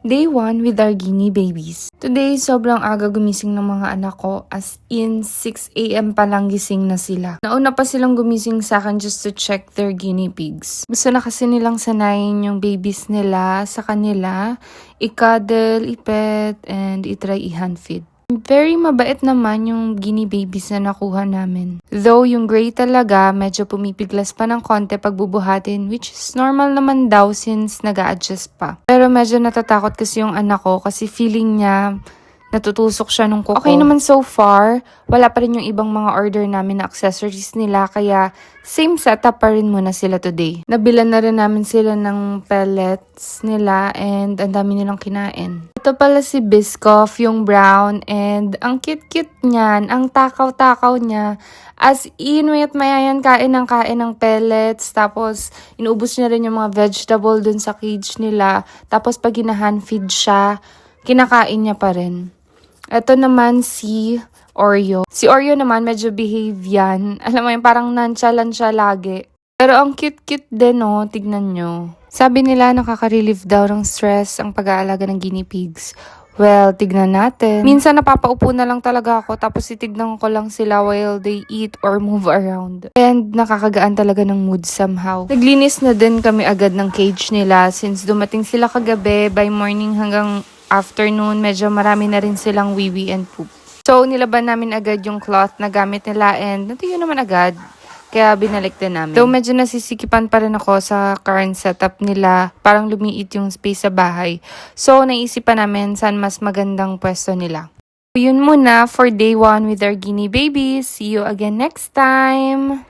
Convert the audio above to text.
Day 1 with our guinea babies. Today, sobrang aga gumising ng mga anak ko, as in 6 a.m. pa lang gising na sila. Nauna pa silang gumising sa akin just to check their guinea pigs. Gusto na kasi nilang sanayin yung babies nila sa kanila, i-cuddle, i-pet, and i-try i-hand feed. Very mabait naman yung guinea babies na nakuha namin. Though yung gray talaga, medyo pumipiglas pa ng konti pagbubuhatin, which is normal naman daw since nag-a-adjust pa. Pero medyo natatakot kasi yung anak ko kasi feeling niya natutusok siya nung kuko. Okay naman so far, wala pa rin yung ibang mga order namin na accessories nila, kaya same setup pa rin muna sila today. Nabilan na rin namin sila ng pellets nila and ang dami nilang kinain. Ito pala si Biscoff, yung brown, and ang cute-cute niyan, ang takaw-takaw niya. As in, mayat maya yan, kain ng pellets, tapos inubos niya rin yung mga vegetable dun sa cage nila, tapos pag hina-hand feed siya, kinakain niya pa rin. Ito naman si Oreo. Si Oreo naman medyo behave yan. Alam mo yun, parang nonchalant siya lagi. Pero ang cute-cute din, oh. Tignan nyo. Sabi nila nakaka-relieve daw ng stress ang pag-aalaga ng guinea pigs. Well, tignan natin. Minsan napapaupo na lang talaga ako tapos titignan ko lang sila while they eat or move around. And nakakagaan talaga ng mood somehow. Naglinis na din kami agad ng cage nila since dumating sila kagabi. By morning hanggang afternoon, medyo marami na rin silang wee-wee and poop. So, nilaban namin agad yung cloth na gamit nila and natuyo naman agad. Kaya binalik din namin. Though medyo nasisikipan pa rin ako sa current setup nila. Parang lumiit yung space sa bahay. So, naisipan namin saan mas magandang pwesto nila. Yun muna for day 1 with our guinea babies. See you again next time!